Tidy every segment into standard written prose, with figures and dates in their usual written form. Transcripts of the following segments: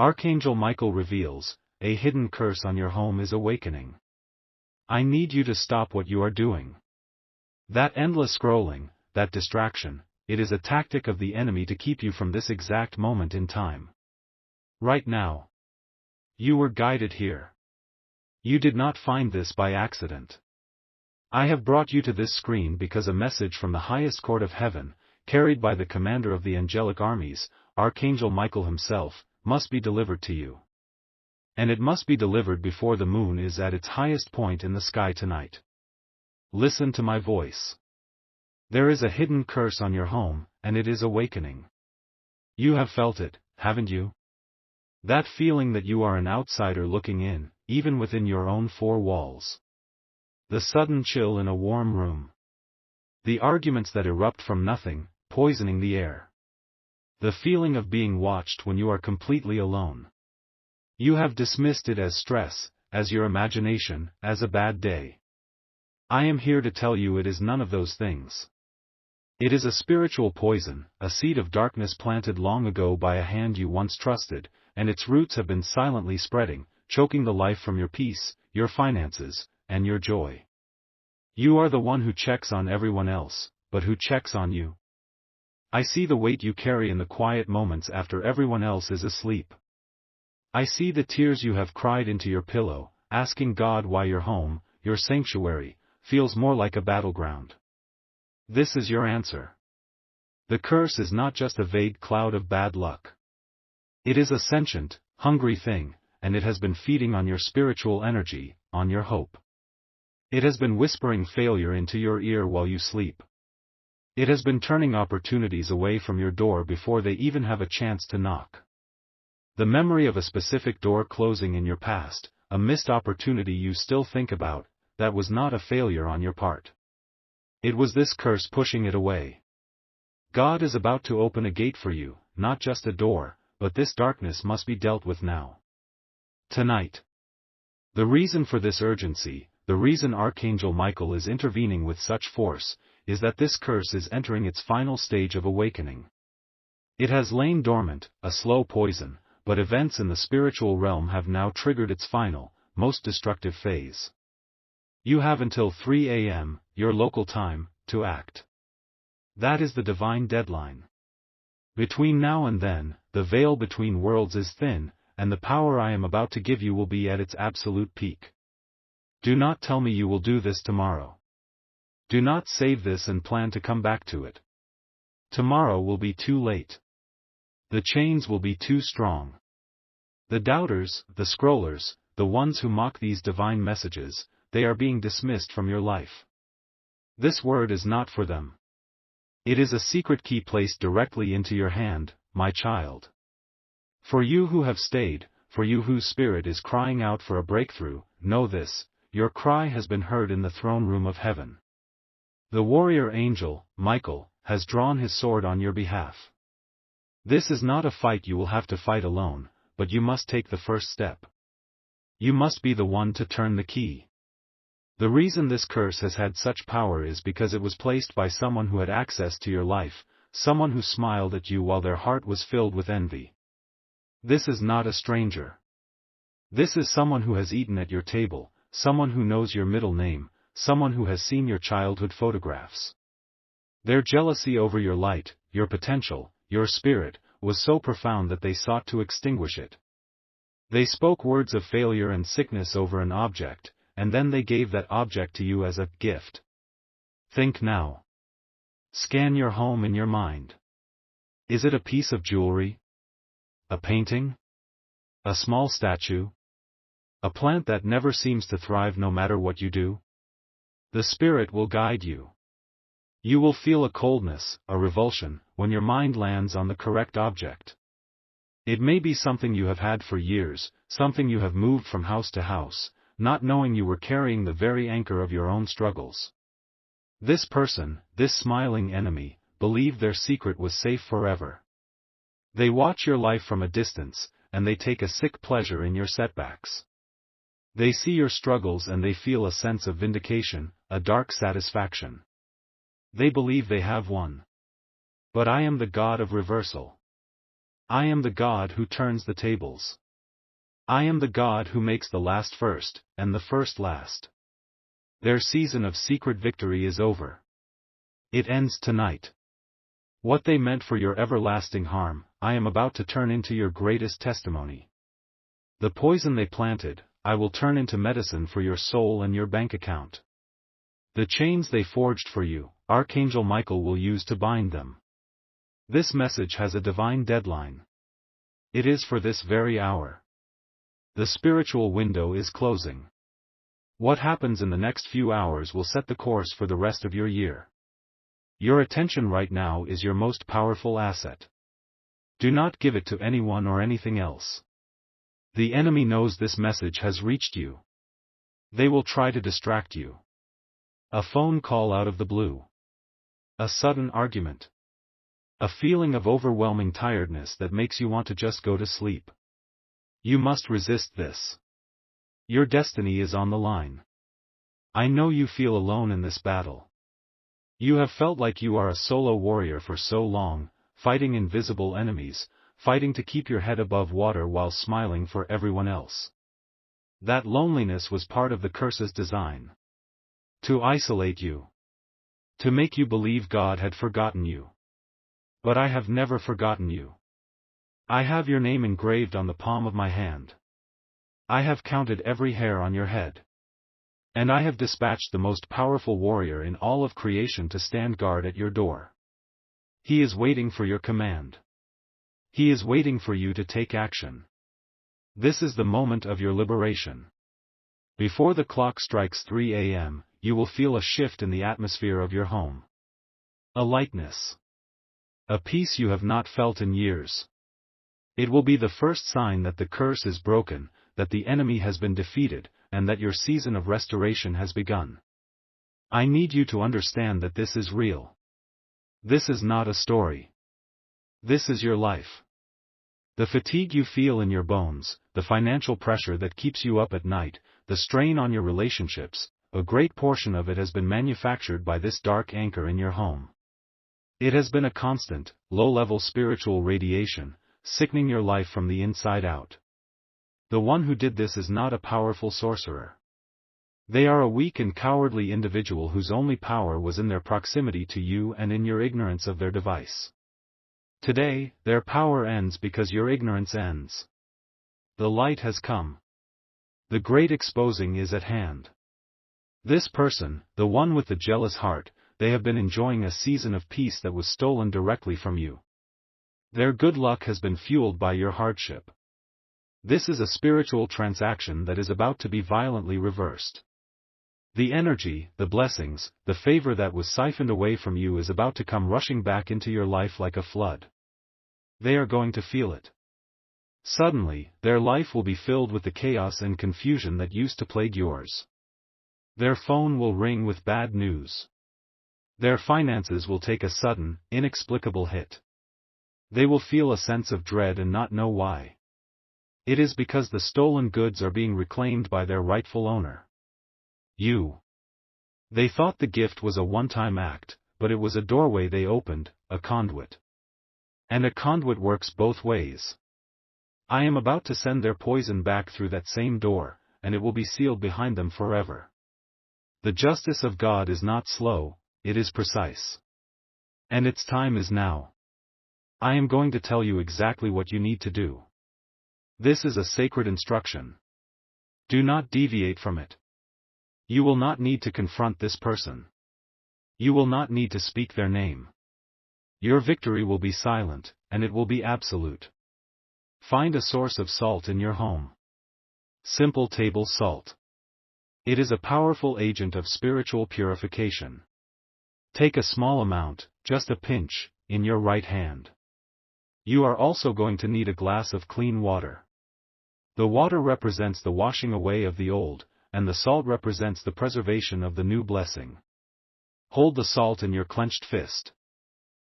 Archangel Michael reveals, a hidden curse on your home is awakening. I need you to stop what you are doing. That endless scrolling, that distraction, it is a tactic of the enemy to keep you from this exact moment in time. Right now. You were guided here. You did not find this by accident. I have brought you to this screen because a message from the highest court of heaven, carried by the commander of the angelic armies, Archangel Michael himself, must be delivered to you. And it must be delivered before the moon is at its highest point in the sky tonight. Listen to my voice. There is a hidden curse on your home, and it is awakening. You have felt it, haven't you? That feeling that you are an outsider looking in, even within your own four walls. The sudden chill in a warm room. The arguments that erupt from nothing, poisoning the air. The feeling of being watched when you are completely alone. You have dismissed it as stress, as your imagination, as a bad day. I am here to tell you it is none of those things. It is a spiritual poison, a seed of darkness planted long ago by a hand you once trusted, and its roots have been silently spreading, choking the life from your peace, your finances, and your joy. You are the one who checks on everyone else, but who checks on you? I see the weight you carry in the quiet moments after everyone else is asleep. I see the tears you have cried into your pillow, asking God why your home, your sanctuary, feels more like a battleground. This is your answer. The curse is not just a vague cloud of bad luck. It is a sentient, hungry thing, and it has been feeding on your spiritual energy, on your hope. It has been whispering failure into your ear while you sleep. It has been turning opportunities away from your door before they even have a chance to knock. The memory of a specific door closing in your past, a missed opportunity you still think about, that was not a failure on your part. It was this curse pushing it away. God is about to open a gate for you, not just a door, but this darkness must be dealt with now. Tonight. The reason for this urgency, the reason Archangel Michael is intervening with such force, is that this curse is entering its final stage of awakening. It has lain dormant, a slow poison, but events in the spiritual realm have now triggered its final, most destructive phase. You have until 3 a.m., your local time, to act. That is the divine deadline. Between now and then, the veil between worlds is thin, and the power I am about to give you will be at its absolute peak. Do not tell me you will do this tomorrow. Do not save this and plan to come back to it. Tomorrow will be too late. The chains will be too strong. The doubters, the scrollers, the ones who mock these divine messages, they are being dismissed from your life. This word is not for them. It is a secret key placed directly into your hand, my child. For you who have stayed, for you whose spirit is crying out for a breakthrough, know this, your cry has been heard in the throne room of heaven. The warrior angel, Michael, has drawn his sword on your behalf. This is not a fight you will have to fight alone, but you must take the first step. You must be the one to turn the key. The reason this curse has had such power is because it was placed by someone who had access to your life, someone who smiled at you while their heart was filled with envy. This is not a stranger. This is someone who has eaten at your table, someone who knows your middle name, someone who has seen your childhood photographs. Their jealousy over your light, your potential, your spirit, was so profound that they sought to extinguish it. They spoke words of failure and sickness over an object, and then they gave that object to you as a gift. Think now. Scan your home in your mind. Is it a piece of jewelry? A painting? A small statue? A plant that never seems to thrive no matter what you do? The Spirit will guide you. You will feel a coldness, a revulsion, when your mind lands on the correct object. It may be something you have had for years, something you have moved from house to house, not knowing you were carrying the very anchor of your own struggles. This person, this smiling enemy, believed their secret was safe forever. They watch your life from a distance, and they take a sick pleasure in your setbacks. They see your struggles and they feel a sense of vindication, a dark satisfaction. They believe they have won. But I am the God of reversal. I am the God who turns the tables. I am the God who makes the last first, and the first last. Their season of secret victory is over. It ends tonight. What they meant for your everlasting harm, I am about to turn into your greatest testimony. The poison they planted, I will turn into medicine for your soul and your bank account. The chains they forged for you, Archangel Michael will use to bind them. This message has a divine deadline. It is for this very hour. The spiritual window is closing. What happens in the next few hours will set the course for the rest of your year. Your attention right now is your most powerful asset. Do not give it to anyone or anything else. The enemy knows this message has reached you. They will try to distract you. A phone call out of the blue. A sudden argument. A feeling of overwhelming tiredness that makes you want to just go to sleep. You must resist this. Your destiny is on the line. I know you feel alone in this battle. You have felt like you are a solo warrior for so long, fighting invisible enemies, fighting to keep your head above water while smiling for everyone else. That loneliness was part of the curse's design. To isolate you. To make you believe God had forgotten you. But I have never forgotten you. I have your name engraved on the palm of my hand. I have counted every hair on your head. And I have dispatched the most powerful warrior in all of creation to stand guard at your door. He is waiting for your command. He is waiting for you to take action. This is the moment of your liberation. Before the clock strikes 3 a.m., you will feel a shift in the atmosphere of your home. A lightness. A peace you have not felt in years. It will be the first sign that the curse is broken, that the enemy has been defeated, and that your season of restoration has begun. I need you to understand that this is real. This is not a story. This is your life. The fatigue you feel in your bones, the financial pressure that keeps you up at night, the strain on your relationships, a great portion of it has been manufactured by this dark anchor in your home. It has been a constant, low-level spiritual radiation, sickening your life from the inside out. The one who did this is not a powerful sorcerer. They are a weak and cowardly individual whose only power was in their proximity to you and in your ignorance of their device. Today, their power ends because your ignorance ends. The light has come. The great exposing is at hand. This person, the one with the jealous heart, they have been enjoying a season of peace that was stolen directly from you. Their good luck has been fueled by your hardship. This is a spiritual transaction that is about to be violently reversed. The energy, the blessings, the favor that was siphoned away from you is about to come rushing back into your life like a flood. They are going to feel it. Suddenly, their life will be filled with the chaos and confusion that used to plague yours. Their phone will ring with bad news. Their finances will take a sudden, inexplicable hit. They will feel a sense of dread and not know why. It is because the stolen goods are being reclaimed by their rightful owner. You. They thought the gift was a one-time act, but it was a doorway they opened, a conduit. And a conduit works both ways. I am about to send their poison back through that same door, and it will be sealed behind them forever. The justice of God is not slow, it is precise. And its time is now. I am going to tell you exactly what you need to do. This is a sacred instruction. Do not deviate from it. You will not need to confront this person. You will not need to speak their name. Your victory will be silent, and it will be absolute. Find a source of salt in your home. Simple table salt. It is a powerful agent of spiritual purification. Take a small amount, just a pinch, in your right hand. You are also going to need a glass of clean water. The water represents the washing away of the old, and the salt represents the preservation of the new blessing. Hold the salt in your clenched fist.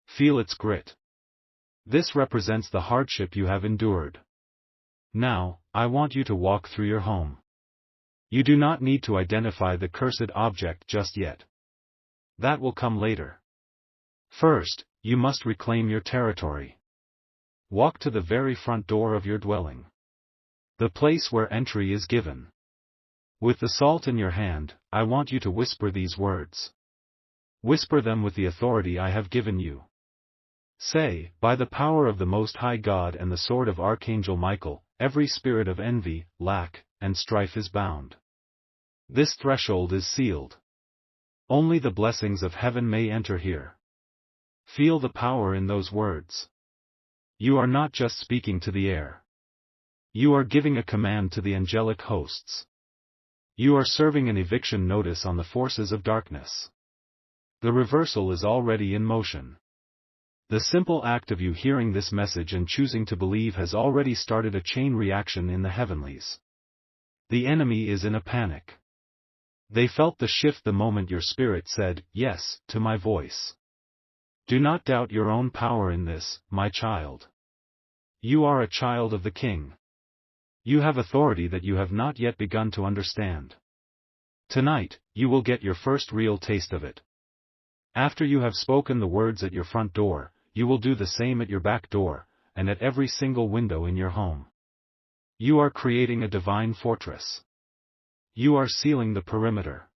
Feel its grit. This represents the hardship you have endured. Now, I want you to walk through your home. You do not need to identify the cursed object just yet. That will come later. First, you must reclaim your territory. Walk to the very front door of your dwelling. The place where entry is given. With the salt in your hand, I want you to whisper these words. Whisper them with the authority I have given you. Say, by the power of the Most High God and the sword of Archangel Michael, every spirit of envy, lack, and strife is bound. This threshold is sealed. Only the blessings of heaven may enter here. Feel the power in those words. You are not just speaking to the air. You are giving a command to the angelic hosts. You are serving an eviction notice on the forces of darkness. The reversal is already in motion. The simple act of you hearing this message and choosing to believe has already started a chain reaction in the heavenlies. The enemy is in a panic. They felt the shift the moment your spirit said, yes, to my voice. Do not doubt your own power in this, my child. You are a child of the King. You have authority that you have not yet begun to understand. Tonight, you will get your first real taste of it. After you have spoken the words at your front door, you will do the same at your back door, and at every single window in your home. You are creating a divine fortress. You are sealing the perimeter.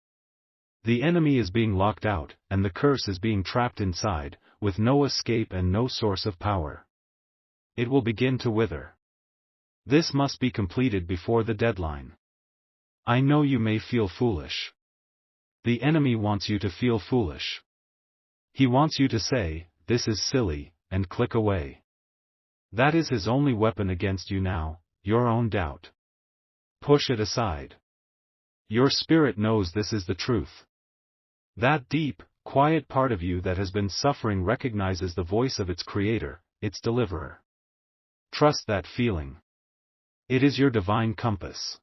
The enemy is being locked out, and the curse is being trapped inside, with no escape and no source of power. It will begin to wither. This must be completed before the deadline. I know you may feel foolish. The enemy wants you to feel foolish. He wants you to say, this is silly, and click away. That is his only weapon against you now, your own doubt. Push it aside. Your spirit knows this is the truth. That deep, quiet part of you that has been suffering recognizes the voice of its creator, its deliverer. Trust that feeling. It is your divine compass.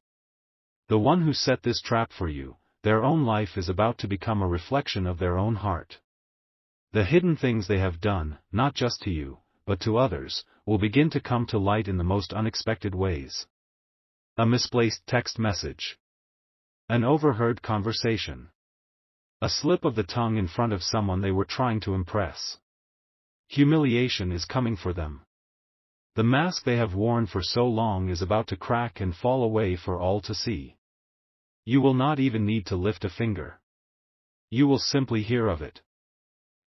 The one who set this trap for you, their own life is about to become a reflection of their own heart. The hidden things they have done, not just to you, but to others, will begin to come to light in the most unexpected ways. A misplaced text message. An overheard conversation. A slip of the tongue in front of someone they were trying to impress. Humiliation is coming for them. The mask they have worn for so long is about to crack and fall away for all to see. You will not even need to lift a finger. You will simply hear of it.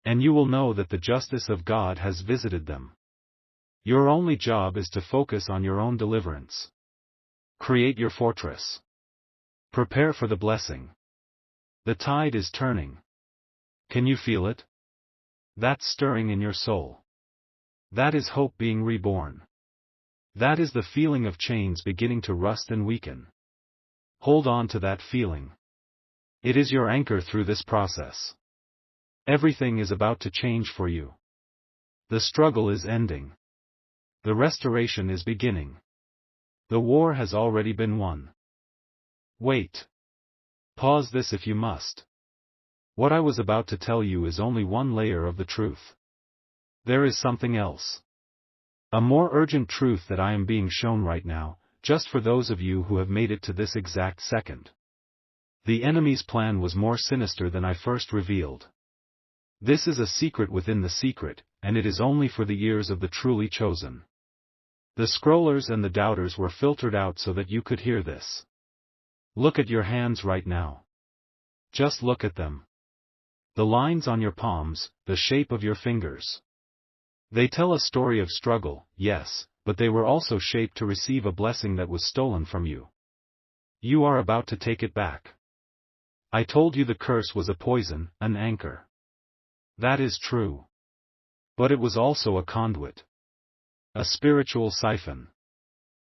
And you will know that the justice of God has visited them. Your only job is to focus on your own deliverance. Create your fortress. Prepare for the blessing. The tide is turning. Can you feel it? That's stirring in your soul. That is hope being reborn. That is the feeling of chains beginning to rust and weaken. Hold on to that feeling. It is your anchor through this process. Everything is about to change for you. The struggle is ending. The restoration is beginning. The war has already been won. Wait. Pause this if you must. What I was about to tell you is only one layer of the truth. There is something else. A more urgent truth that I am being shown right now, just for those of you who have made it to this exact second. The enemy's plan was more sinister than I first revealed. This is a secret within the secret, and it is only for the ears of the truly chosen. The scrollers and the doubters were filtered out so that you could hear this. Look at your hands right now. Just look at them. The lines on your palms, the shape of your fingers. They tell a story of struggle, yes, but they were also shaped to receive a blessing that was stolen from you. You are about to take it back. I told you the curse was a poison, an anchor. That is true. But it was also a conduit. A spiritual siphon.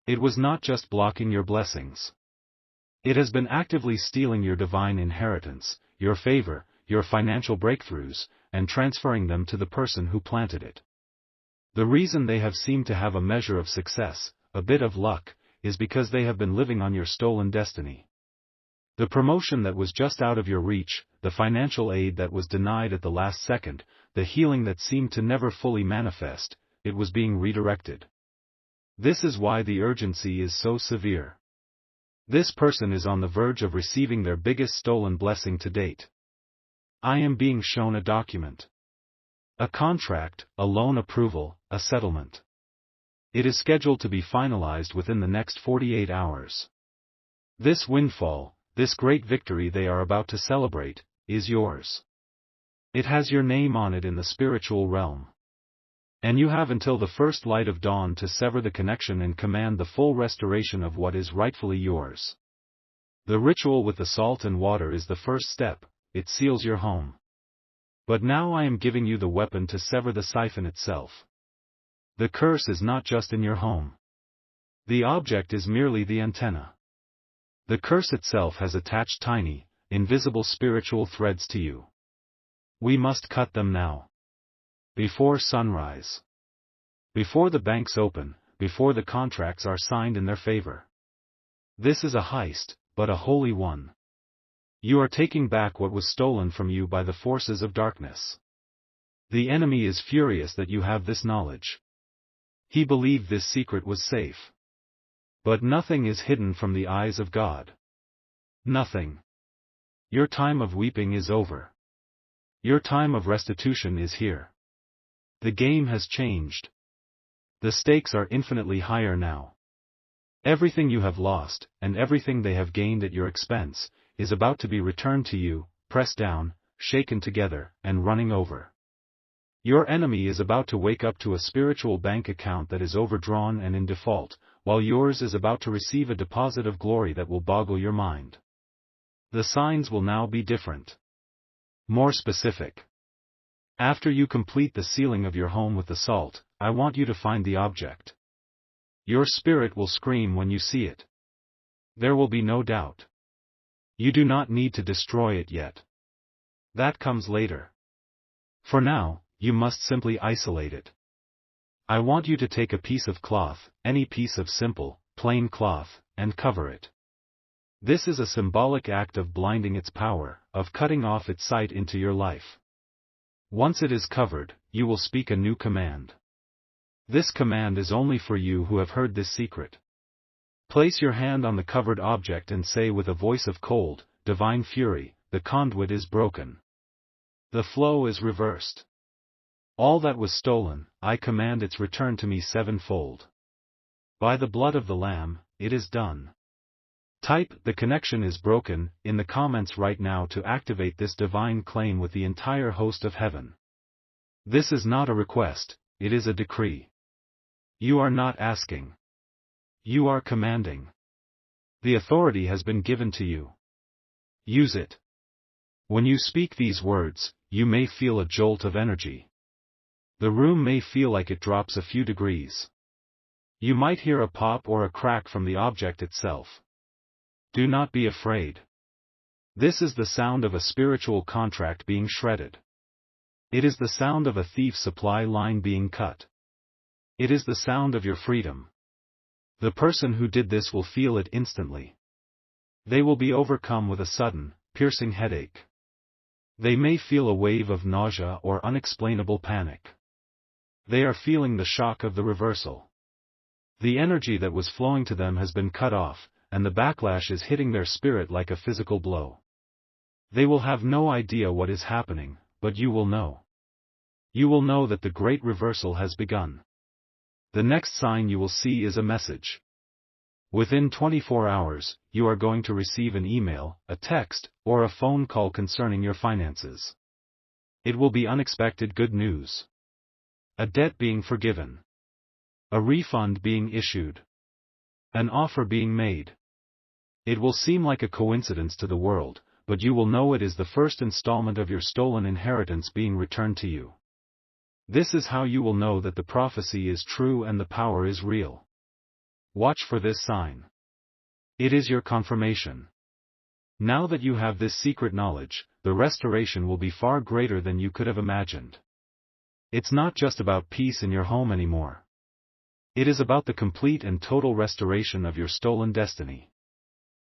It was not just blocking your blessings. It has been actively stealing your divine inheritance, your favor, your financial breakthroughs, and transferring them to the person who planted it. The reason they have seemed to have a measure of success, a bit of luck, is because they have been living on your stolen destiny. The promotion that was just out of your reach, the financial aid that was denied at the last second, the healing that seemed to never fully manifest, it was being redirected. This is why the urgency is so severe. This person is on the verge of receiving their biggest stolen blessing to date. I am being shown a document. A contract, a loan approval, a settlement. It is scheduled to be finalized within the next 48 hours. This windfall, this great victory they are about to celebrate, is yours. It has your name on it in the spiritual realm. And you have until the first light of dawn to sever the connection and command the full restoration of what is rightfully yours. The ritual with the salt and water is the first step, it seals your home. But now I am giving you the weapon to sever the siphon itself. The curse is not just in your home. The object is merely the antenna. The curse itself has attached tiny, invisible spiritual threads to you. We must cut them now. Before sunrise. Before the banks open, before the contracts are signed in their favor. This is a heist, but a holy one. You are taking back what was stolen from you by the forces of darkness. The enemy is furious that you have this knowledge. He believed this secret was safe. But nothing is hidden from the eyes of God. Nothing. Your time of weeping is over. Your time of restitution is here. The game has changed. The stakes are infinitely higher now. Everything you have lost, and everything they have gained at your expense, is about to be returned to you, pressed down, shaken together, and running over. Your enemy is about to wake up to a spiritual bank account that is overdrawn and in default, while yours is about to receive a deposit of glory that will boggle your mind. The signs will now be different. More specific. After you complete the sealing of your home with the salt, I want you to find the object. Your spirit will scream when you see it. There will be no doubt. You do not need to destroy it yet. That comes later. For now, you must simply isolate it. I want you to take a piece of cloth, any piece of simple, plain cloth, and cover it. This is a symbolic act of blinding its power, of cutting off its sight into your life. Once it is covered, you will speak a new command. This command is only for you who have heard this secret. Place your hand on the covered object and say with a voice of cold, divine fury, the conduit is broken. The flow is reversed. All that was stolen, I command its return to me sevenfold. By the blood of the Lamb, it is done. Type, the connection is broken, in the comments right now to activate this divine claim with the entire host of heaven. This is not a request, it is a decree. You are not asking. You are commanding. The authority has been given to you. Use it. When you speak these words, you may feel a jolt of energy. The room may feel like it drops a few degrees. You might hear a pop or a crack from the object itself. Do not be afraid. This is the sound of a spiritual contract being shredded. It is the sound of a thief's supply line being cut. It is the sound of your freedom. The person who did this will feel it instantly. They will be overcome with a sudden, piercing headache. They may feel a wave of nausea or unexplainable panic. They are feeling the shock of the reversal. The energy that was flowing to them has been cut off, and the backlash is hitting their spirit like a physical blow. They will have no idea what is happening, but you will know. You will know that the great reversal has begun. The next sign you will see is a message. Within 24 hours, you are going to receive an email, a text, or a phone call concerning your finances. It will be unexpected good news. A debt being forgiven. A refund being issued. An offer being made. It will seem like a coincidence to the world, but you will know it is the first installment of your stolen inheritance being returned to you. This is how you will know that the prophecy is true and the power is real. Watch for this sign. It is your confirmation. Now that you have this secret knowledge, the restoration will be far greater than you could have imagined. It's not just about peace in your home anymore. It is about the complete and total restoration of your stolen destiny.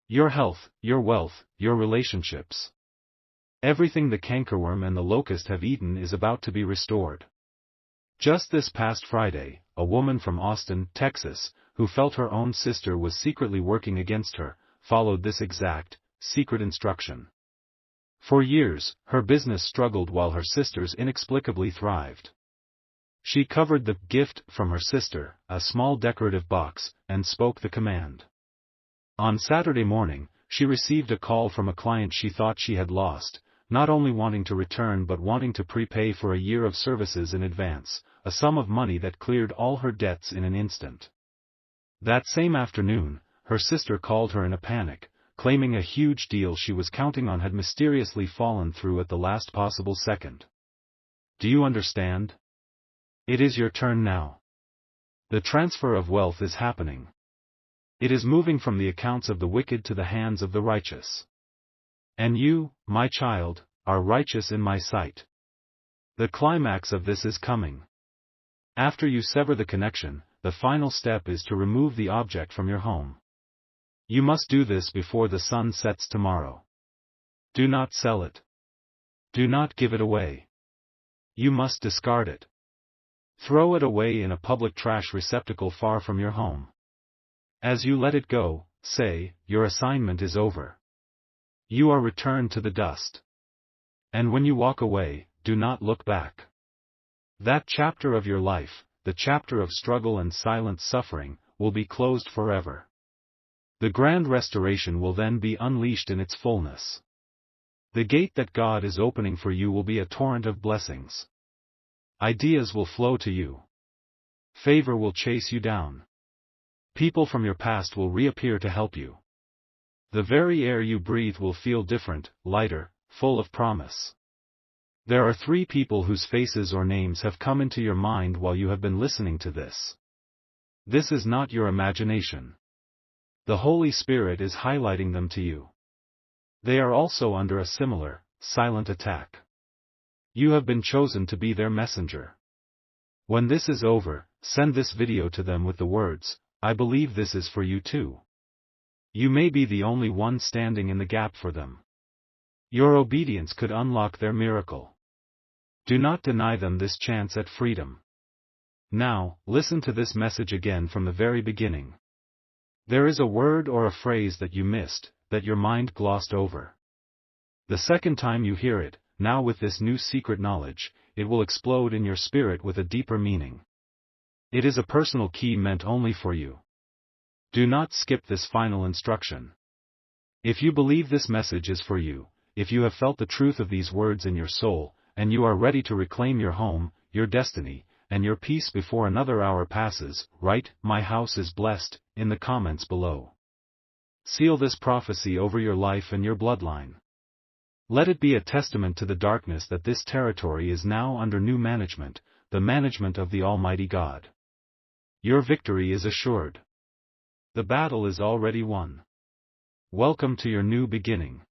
Your health, your wealth, your relationships. Everything the cankerworm and the locust have eaten is about to be restored. Just this past Friday, a woman from Austin, Texas, who felt her own sister was secretly working against her, followed this exact, secret instruction. For years, her business struggled while her sister's inexplicably thrived. She covered the gift from her sister, a small decorative box, and spoke the command. On Saturday morning, she received a call from a client she thought she had lost, not only wanting to return but wanting to prepay for a year of services in advance, a sum of money that cleared all her debts in an instant. That same afternoon, her sister called her in a panic, claiming a huge deal she was counting on had mysteriously fallen through at the last possible second. Do you understand? It is your turn now. The transfer of wealth is happening. It is moving from the accounts of the wicked to the hands of the righteous. And you, my child, are righteous in my sight. The climax of this is coming. After you sever the connection, the final step is to remove the object from your home. You must do this before the sun sets tomorrow. Do not sell it. Do not give it away. You must discard it. Throw it away in a public trash receptacle far from your home. As you let it go, say, your assignment is over. You are returned to the dust. And when you walk away, do not look back. That chapter of your life, the chapter of struggle and silent suffering, will be closed forever. The grand restoration will then be unleashed in its fullness. The gate that God is opening for you will be a torrent of blessings. Ideas will flow to you. Favor will chase you down. People from your past will reappear to help you. The very air you breathe will feel different, lighter, full of promise. There are 3 people whose faces or names have come into your mind while you have been listening to this. This is not your imagination. The Holy Spirit is highlighting them to you. They are also under a similar, silent attack. You have been chosen to be their messenger. When this is over, send this video to them with the words, "I believe this is for you too." You may be the only one standing in the gap for them. Your obedience could unlock their miracle. Do not deny them this chance at freedom. Now, listen to this message again from the very beginning. There is a word or a phrase that you missed, that your mind glossed over. The second time you hear it, now with this new secret knowledge, it will explode in your spirit with a deeper meaning. It is a personal key meant only for you. Do not skip this final instruction. If you believe this message is for you, if you have felt the truth of these words in your soul, and you are ready to reclaim your home, your destiny, and your peace before another hour passes, write, "My house is blessed," in the comments below. Seal this prophecy over your life and your bloodline. Let it be a testament to the darkness that this territory is now under new management, the management of the Almighty God. Your victory is assured. The battle is already won. Welcome to your new beginning.